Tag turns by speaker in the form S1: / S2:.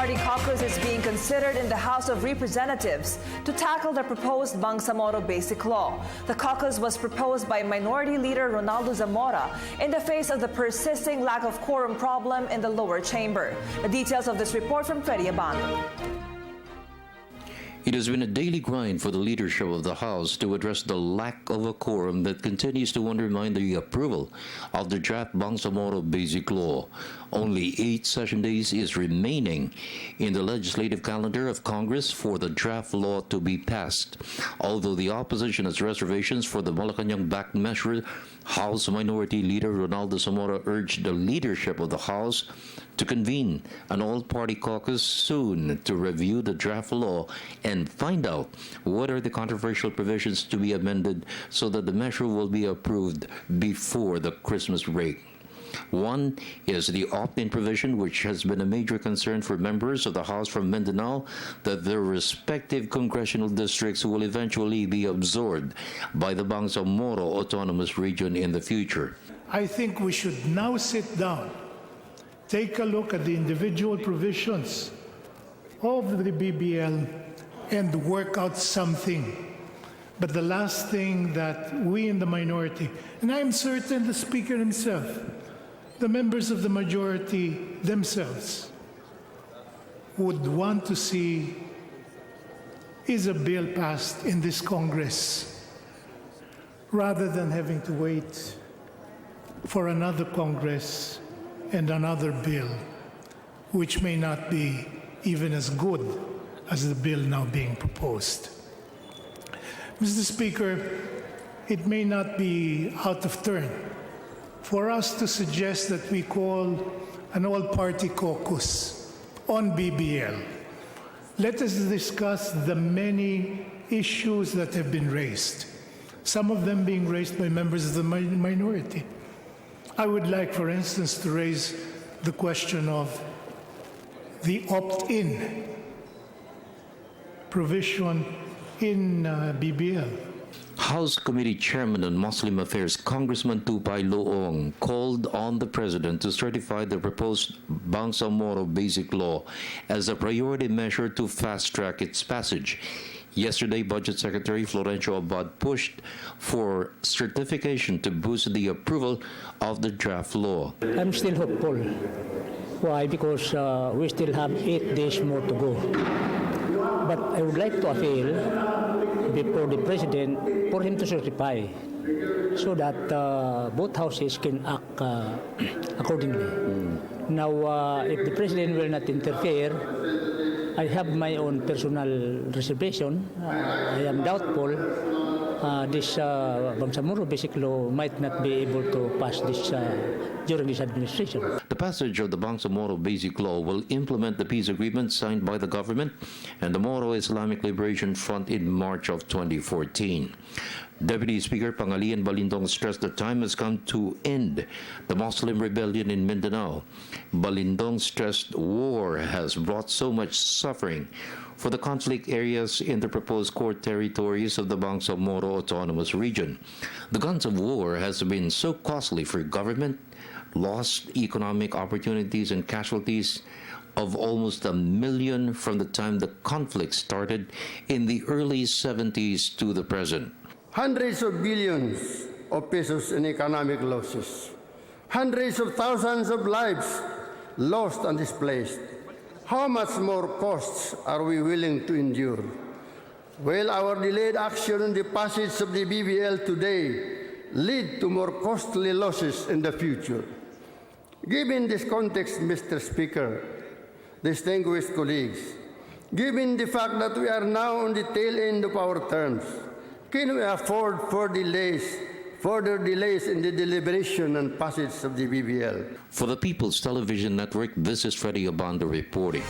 S1: all-party caucus is being considered in the House of Representatives to tackle the proposed Bangsamoro Basic Law. The caucus was proposed by Minority Leader Ronaldo Zamora in the face of the persisting lack of quorum problem in the lower chamber. The details of this report from Freddie Abando.
S2: It has been a daily grind for the leadership of the House to address the lack of a quorum that continues to undermine the approval of the draft Bangsamoro Basic Law. Only 8 session days is remaining in the legislative calendar of Congress for the draft law to be passed. Although the opposition has reservations for the Malacanang-backed measure, House Minority Leader Ronaldo Zamora urged the leadership of the House to convene an all-party caucus soon to review the draft law and find out what are the controversial provisions to be amended so that the measure will be approved before the Christmas break. One is the opt-in provision, which has been a major concern for members of the House from Mindanao, that their respective congressional districts will eventually be absorbed by the Bangsamoro Autonomous Region in the future.
S3: I think we should now sit down, take a look at the individual provisions of the BBL and work out something. But the last thing that we in the minority, and I'm certain the Speaker himself, the members of the majority themselves, would want to see is a bill passed in this Congress rather than having to wait for another Congress and another bill, which may not be even as good as the bill now being proposed. Mr. Speaker, it may not be out of turn for us to suggest that we call an all-party caucus on BBL. Let us discuss the many issues that have been raised, some of them being raised by members of the minority. I would like, for instance, to raise the question of the opt-in provision in BBL.
S2: House Committee Chairman on Muslim Affairs Congressman Tupay Loong called on the President to certify the proposed Bangsamoro Basic Law as a priority measure to fast-track its passage. Yesterday, Budget Secretary Florencio Abad pushed for certification to boost the approval of the draft law.
S4: I'm still hopeful. Why? Because we still have 8 days more to go. But I would like to appeal before the President for him to certify so that both houses can act accordingly. Now, if the President will not interfere, I have my own personal reservation. I am doubtful this Bangsamoro Basic Law might not be able to pass this during this administration.
S2: The passage of the Bangsamoro Basic Law will implement the peace agreement signed by the government and the Moro Islamic Liberation Front in March of 2014. Deputy Speaker Pangalian Balindong stressed the time has come to end the Muslim rebellion in Mindanao. Balindong stressed war has brought so much suffering for the conflict areas in the proposed core territories of the Bangsamoro Autonomous Region. The guns of war has been so costly for government, lost economic opportunities and casualties of almost 1 million from the time the conflict started in the early 70s to the present.
S5: Hundreds of billions of pesos in economic losses. Hundreds of thousands of lives lost and displaced. How much more costs are we willing to endure? Will our delayed action on the passage of the BBL today lead to more costly losses in the future? Given this context, Mr. Speaker, distinguished colleagues, given the fact that we are now on the tail end of our terms, can we afford further delays in the deliberation and passage of the BBL?
S2: For the People's Television Network, this is Freddie Abando reporting.